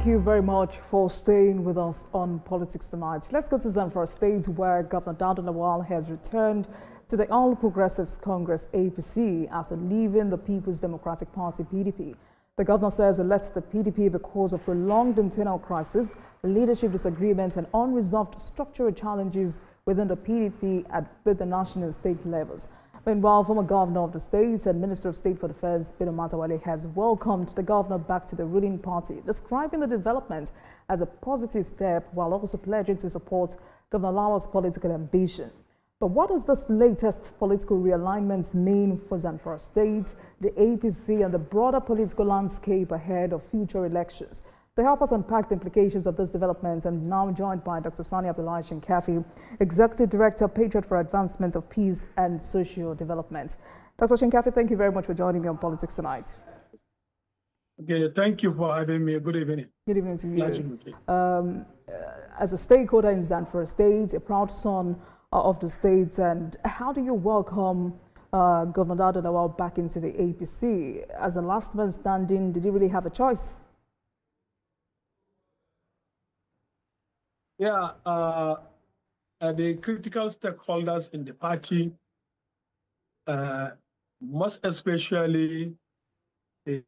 Thank you very much for staying with us on Politics Tonight. Let's go to Zamfara State, where Governor Lawal has returned to the All Progressives Congress APC after leaving the People's Democratic Party PDP. The governor says he left the PDP because of prolonged internal crisis, leadership disagreements, and unresolved structural challenges within the PDP at both the national and state levels. Meanwhile, former governor of the state and Minister of State for Defense, Peter Matawale, has welcomed the governor back to the ruling party, describing the development as a positive step while also pledging to support Governor Lawal's political ambition. But what does this latest political realignment mean for Zamfara State, the APC, and the broader political landscape ahead of future elections? To help us unpack the implications of this development, I'm now joined by Dr. Sani Abdullahi Shinkafi, Executive Director, Patriot for Advancement of Peace and Social Development. Dr. Shinkafi, thank you very much for joining me on Politics Tonight. Okay, thank you for having me. Good evening. Good evening to you. As a stakeholder in Zamfara State, a proud son of the state, and how do you welcome Governor Lawal back into the APC? As a last man standing, did he really have a choice? Yeah, the critical stakeholders in the party, most especially the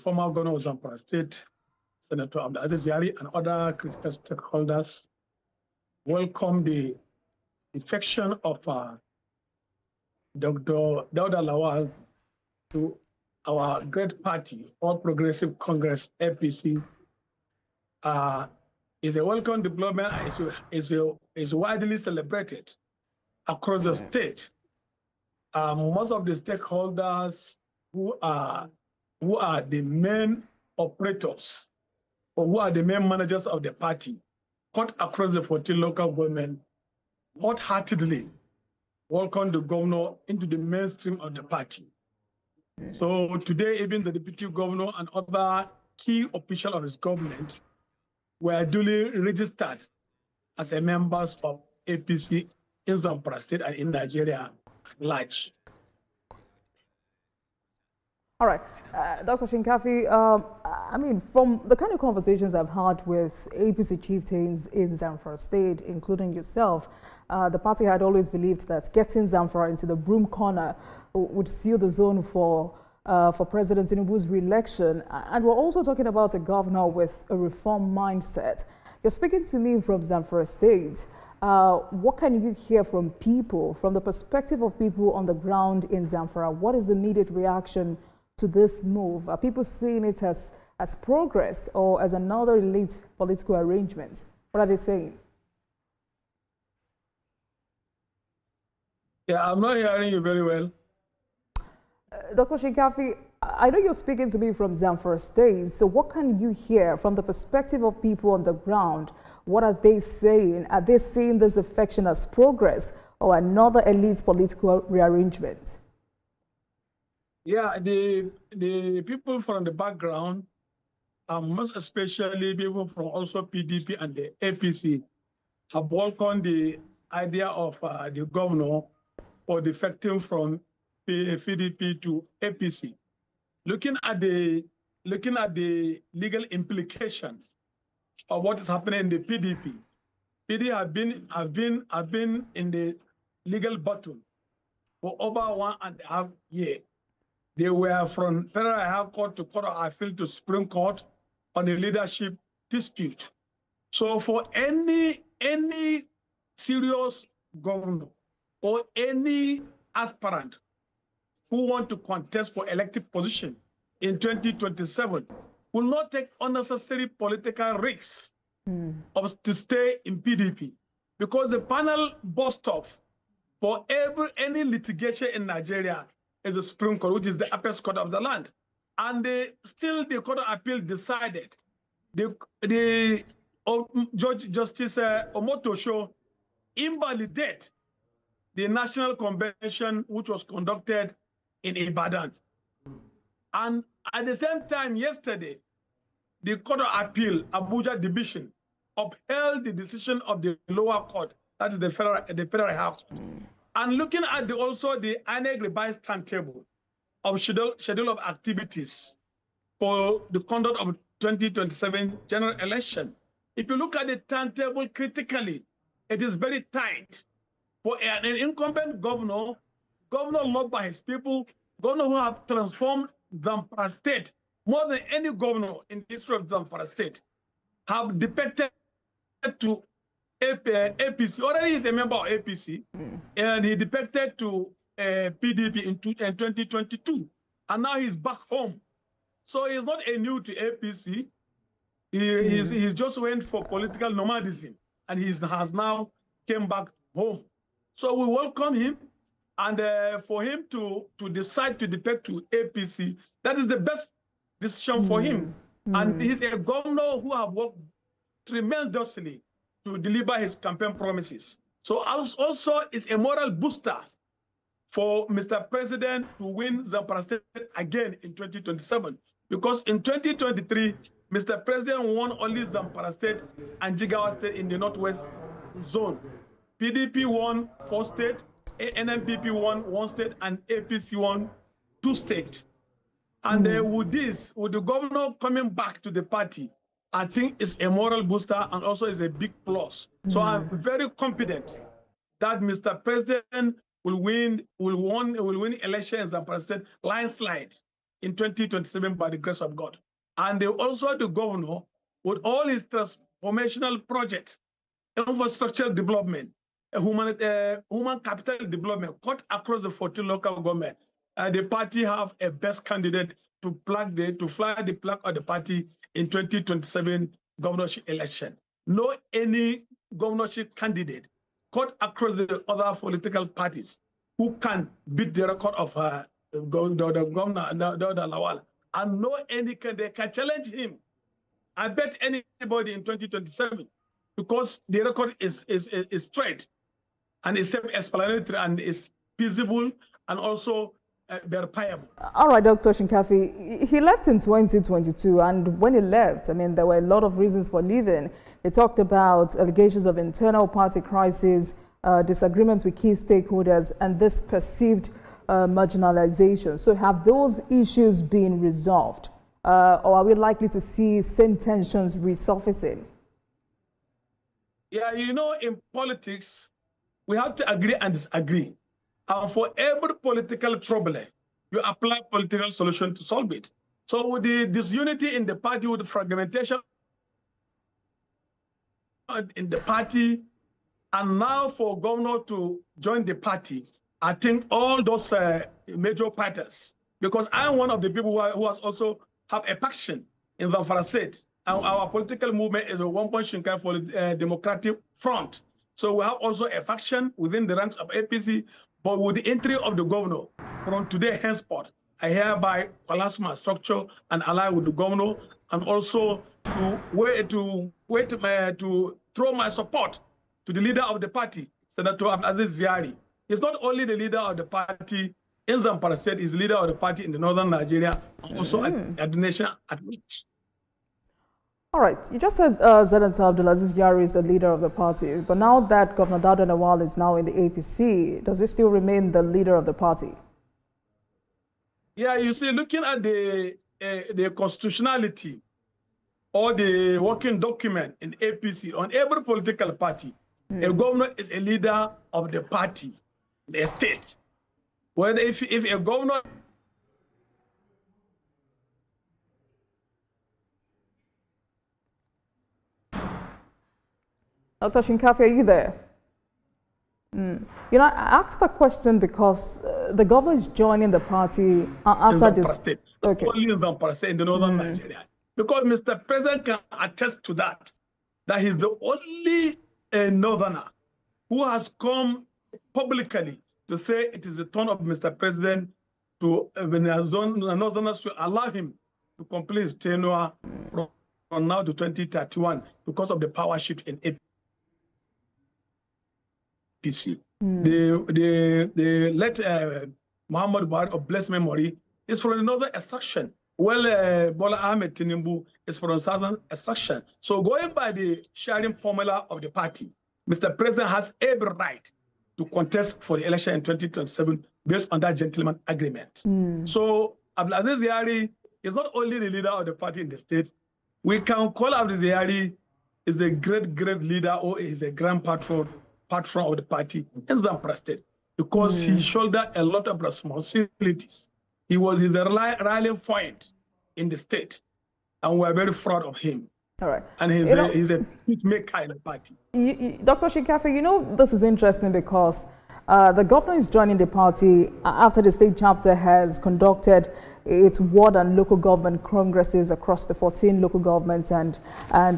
former governor of Zamfara State, Senator Abdulaziz Yari, and other critical stakeholders, welcome the defection of Dr. Lawal to our great party, All Progressive Congress, APC. Is a welcome development, is widely celebrated across the state. Most of the stakeholders who are the main operators or who are the main managers of the party, cut across the 14 local government, wholeheartedly welcome the governor into the mainstream of the party. So today, even the deputy governor and other key officials of his government were duly registered as a members of APC in Zamfara State and in Nigeria large. All right, Dr. Shinkafi, I mean, from the kind of conversations I've had with APC chieftains in Zamfara State, including yourself, the party had always believed that getting Zamfara into the broom corner would seal the zone for President Tinubu's re-election. And we're also talking about a governor with a reform mindset. You're speaking to me from Zamfara State. What can you hear from people, from the perspective of people on the ground in Zamfara? What is the immediate reaction to this move? Are people seeing it as progress or as another elite political arrangement? What are they saying? Yeah, I'm not hearing you very well. Dr. Shinkafi, I know you're speaking to me from Zamfara State, so what can you hear from the perspective of people on the ground? What are they saying? Are they seeing this defection as progress or another elite political rearrangement? Yeah, the people from the background, most especially people from also PDP and the APC, have welcomed the idea of the governor for defecting from PDP to APC. Looking at the legal implication of what is happening in the PDP, have been in the legal battle for over 1.5 years. They were from Federal High Court to Court of Appeal to Supreme Court on a leadership dispute. So for any serious governor or any aspirant who want to contest for elected position in 2027 will not take unnecessary political risks to stay in PDP, because the panel bust off for any litigation in Nigeria is the Supreme Court, which is the apex court of the land. And the Court of Appeal decided, Judge Justice Omotosho invalidate the National Convention which was conducted in Ibadan. And at the same time, yesterday, the Court of Appeal, Abuja Division, upheld the decision of the lower court, that is the Federal House. And looking at also the INEC revised timetable of schedule of activities for the conduct of 2027 general election. If you look at the timetable critically, it is very tight. For an incumbent governor loved by his people, governor who have transformed Zamfara State more than any governor in the history of Zamfara State, have defected to APC. Already he's a member of APC, and he defected to PDP in 2022, and now he's back home. So he's not a new to APC. He just went for political nomadism, and he has now came back home. So we welcome him, and for him to decide to defect to APC, that is the best decision for him. And he's a governor who have worked tremendously to deliver his campaign promises. So also it's a moral booster for Mr. President to win Zamfara State again in 2027. Because in 2023, Mr. President won only Zamfara State and Jigawa State in the Northwest zone. PDP won 4 states, NNPP won 1 state, and APC won 2 states. And with the governor coming back to the party, I think it's a moral booster and also is a big plus. So I'm very confident that Mr. President will win election in Zamfara State landslide in 2027 by the grace of God. And also the governor, with all his transformational projects, infrastructure development, human capital development, cut across the 14 local government, the party have a best candidate to fly the flag of the party in 2027 governorship election. No any governorship candidate cut across the other political parties who can beat the record of the governor, Lawal. And no any candidate can challenge him. I bet anybody in 2027, because the record is straight and it's self-explanatory and is feasible and also verifiable. All right, Dr. Shinkafi, he left in 2022, and when he left, I mean, there were a lot of reasons for leaving. He talked about allegations of internal party crisis, disagreements with key stakeholders, and this perceived marginalization. So have those issues been resolved, or are we likely to see same tensions resurfacing? Yeah, you know, in politics, we have to agree and disagree. And for every political problem, you apply political solution to solve it. So with the disunity in the party, with the fragmentation in the party, and now for governor to join the party, I think all those major parties, because I'm one of the people who has also have a faction in Zamfara State, and our political movement is a one-point Shinkafi for the Democratic Front. So we have also a faction within the ranks of APC, but with the entry of the governor, from today henceforth, I hereby collapse my structure and ally with the governor, and also to throw my support to the leader of the party, Senator Abdulaziz Ziari. He's not only the leader of the party in Zamfara State, he's the leader of the party in the northern Nigeria, and also at the nation at large. All right, you just said Senator Abdulaziz Ziari is the leader of the party, but now that Governor Dauda Lawal is now in the APC, does he still remain the leader of the party? Yeah, you see, looking at the constitutionality or the working document in APC, on every political party, a governor is a leader of the party, the state. Whether if a governor Dr. Shinkafi, are you there? You know, I asked that question because the governor is joining the party after this. State, okay. Only in Zamfara State in the northern Nigeria. Because Mr. President can attest to that he's the only northerner who has come publicly to say it is the turn of Mr. President to northerners to allow him to complete his tenure from now to 2031 because of the power shift in APC. The late Muhammad Buhari of blessed memory is from another extraction. Well, Bola Ahmed Tinubu is from southern extraction. So going by the sharing formula of the party, Mr. President has every right to contest for the election in 2027 based on that gentleman agreement. So Abdulaziz Ziari is not only the leader of the party in the state, We can call Abdul Zayari is a great leader or is a grand patron of the party in Zamfara State because he shouldered a lot of responsibilities. He was his rallying point in the state, and we're very proud of him. All right. And he's a peacemaker in the party. Dr. Shinkafi, this is interesting because the governor is joining the party after the state chapter has conducted its ward and local government congresses across the 14 local governments and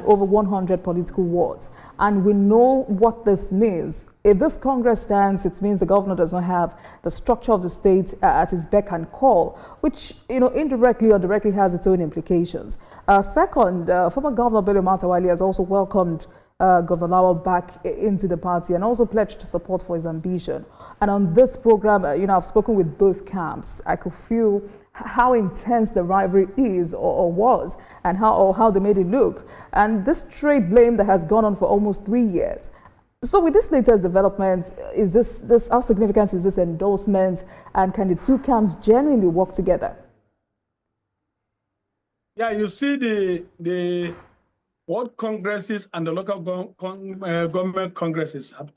over 100 political wards. And we know what this means. If this Congress stands, it means the governor does not have the structure of the state at his beck and call, which indirectly or directly has its own implications. Second, former Governor Bello Matawalle has also welcomed Governor Lawal back into the party and also pledged support for his ambition. And on this program, I've spoken with both camps. I could feel how intense the rivalry is or was and how they made it look. And this trade blame that has gone on for almost 3 years. So with this latest development, is this how significant is this endorsement, and can the two camps genuinely work together? Yeah, you see the world congresses and the local government congresses have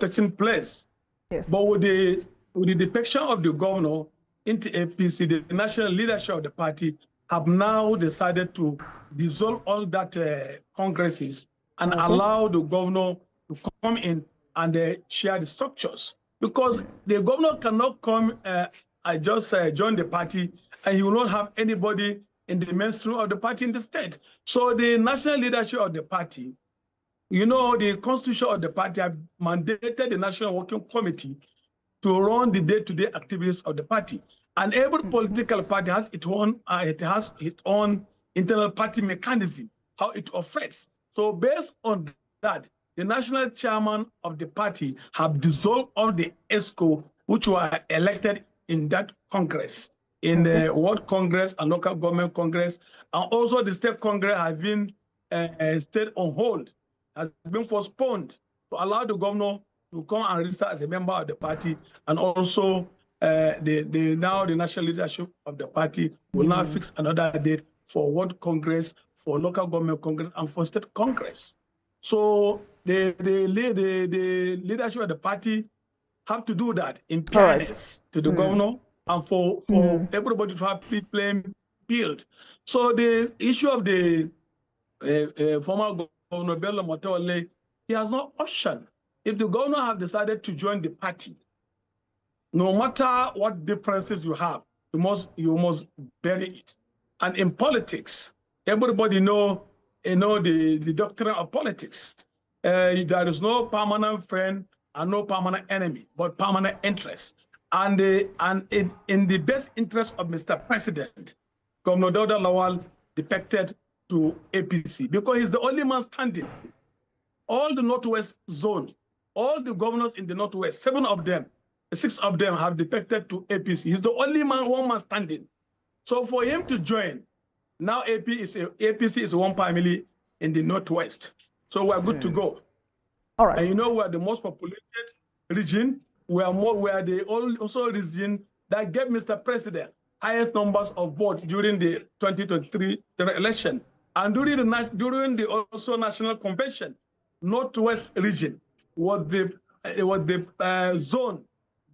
taken place. Yes. But with the defection of the governor into APC, the national leadership of the party have now decided to dissolve all that congresses and allow the governor to come in and share the structures. Because the governor cannot come and just join the party, and he will not have anybody in the mainstream of the party in the state. So the national leadership of the party, the constitution of the party have mandated the National Working Committee to run the day-to-day activities of the party. And every political party has its own internal party mechanism, how it operates. So based on that, the national chairman of the party have dissolved all the ESCO, which were elected in that Congress, in the World Congress and Local Government Congress. And also the State Congress has been stayed on hold, has been postponed to allow the governor to come and register as a member of the party. And also now the national leadership of the party will now fix another date for World Congress, for Local Government Congress, and for State Congress. So the leadership of the party have to do that in fairness to the governor and for everybody to have free playing field. So the issue of the former Governor Bello Matawalle, he has no option. If the governor have decided to join the party, no matter what differences you have, you must bury it. And in politics, everybody know the doctrine of politics. There is no permanent friend and no permanent enemy, but permanent interest. And in the best interest of Mr. President, Governor Dauda Lawal defected to APC because he's the only man standing. All the Northwest zone, all the governors in the Northwest, 6 of them have defected to APC. He's the only one man standing. So for him to join, now APC is one family in the Northwest. So we're good to go. All right. And we're the most populated region. We are the also region that gave Mr. President highest numbers of votes during the 2023 election. And during the also national convention, Northwest region was the zone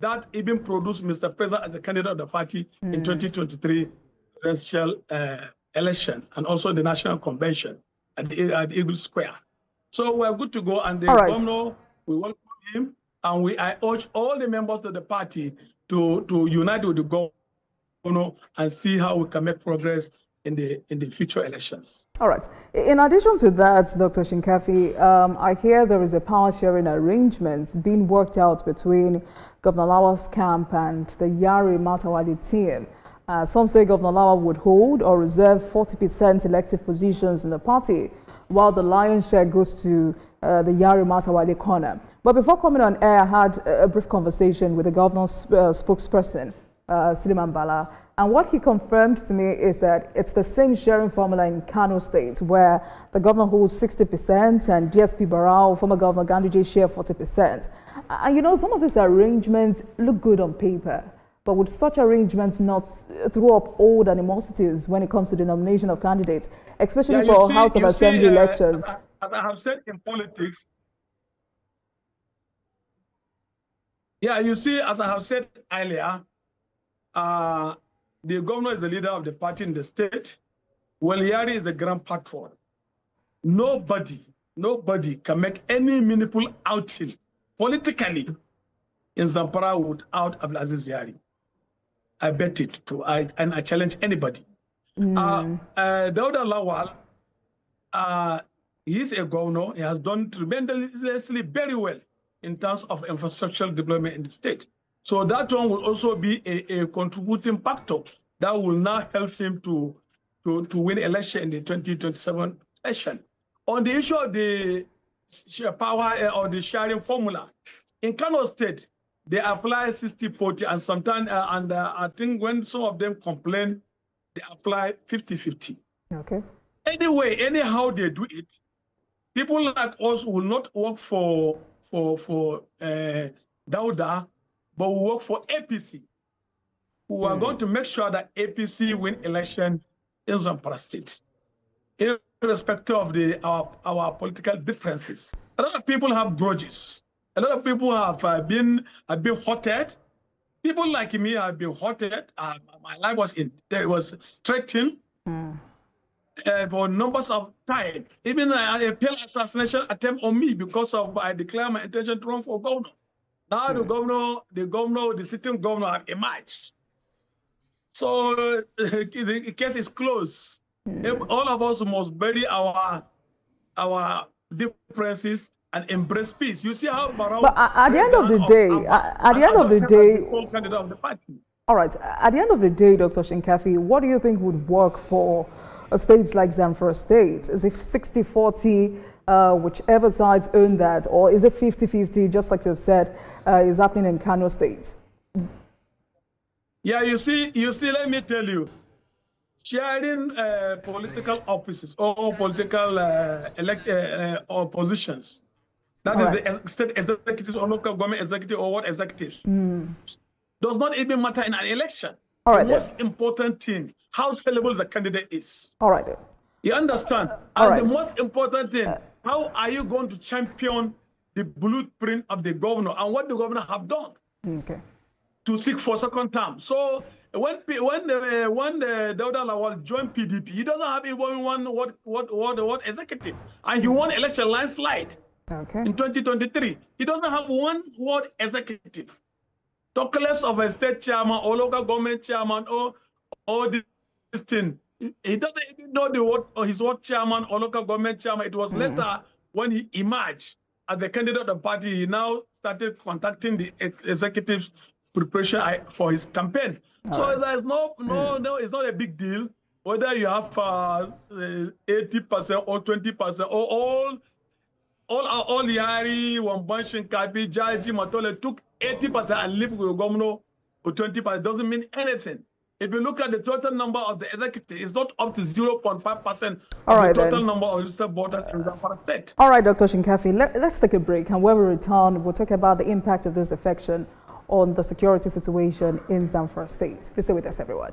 that even produced Mr. President as a candidate of the party in 2023 presidential election, and also the national convention at Eagle Square. So we're good to go, and the governor, we welcome him, and I urge all the members of the party to unite with the governor and see how we can make progress in the future elections. All right. In addition to that, Dr. Shinkafi, I hear there is a power sharing arrangement being worked out between Governor Lawal's camp and the Yari Matawalle team. Some say Governor Lawal would hold or reserve 40% elective positions in the party, while the lion's share goes to the Yari Matawalle corner. But before coming on air, I had a brief conversation with the governor's spokesperson, Suleiman Bala. And what he confirmed to me is that it's the same sharing formula in Kano State, where the governor holds 60% and DSP Barao, former Governor Ganduje, share 40%. And some of these arrangements look good on paper. But would such arrangements not throw up old animosities when it comes to the nomination of candidates, especially for House of Assembly elections? As I have said in politics, yeah, you see, as I have said earlier, the governor is the leader of the party in the state. Well, Yari is the grand patron. Nobody can make any meaningful outing politically in Zamfara without Abdulaziz Yari. I bet it too. And I challenge anybody. Dauda Lawal, he's a governor. He has done tremendously very well in terms of infrastructural development in the state. So that one will also be a contributing factor that will now help him to win election in the 2027 election. On the issue of the power or the sharing formula, in Kano State, they apply 60-40, and sometimes, I think when some of them complain, they apply 50-50. Okay. Anyway, anyhow they do it, people like us will not work for Dauda, but we work for APC, who are going to make sure that APC win election in Zamfara State, irrespective of our political differences. A lot of people have grudges. A lot of people have been hurted. People like me have been hurted. My life was threatened for numbers of times. Even a failed assassination attempt on me because of I declared my intention to run for governor. Now the sitting governor have emerged. So the case is closed. All of us must bury our differences and embrace peace. You see how Barrow. But at the end of the day, all right. At the end of the day, Dr. Shinkafi, what do you think would work for states like Zamfara State? Is it 60-40, whichever sides own that, or is it 50-50, just like you said, is happening in Kano State? Yeah, you see, let me tell you, sharing political offices or political or positions, that is the state executive or local government executive or what executives, does not even matter in an election. All right, the most important thing, how sellable the candidate is. All right. You understand? The most important thing, how are you going to champion the blueprint of the governor and what the governor have done to seek for second term? So when Dauda Lawal joined PDP, he doesn't have even one what executive, and he won election landslide in 2023. He doesn't have one ward executive. Talk less of a state chairman or local government chairman or this thing. He doesn't even know his ward chairman or local government chairman. It was later when he emerged as the candidate of the party, he now started contacting the executives preparation for his campaign. So there's no, it's not a big deal whether you have 80% or 20% or all Yari, Wamban, Shinkafi, Jaji, Matole took 80% and leave with governor for 20%. It doesn't mean anything. If you look at the total number of the executive, it's not up to 0.5% of the total number of registered voters in Zamfara State. All right, Dr. Shinkafi, let's take a break. And when we return, we'll talk about the impact of this defection on the security situation in Zamfara State. Please stay with us, everyone.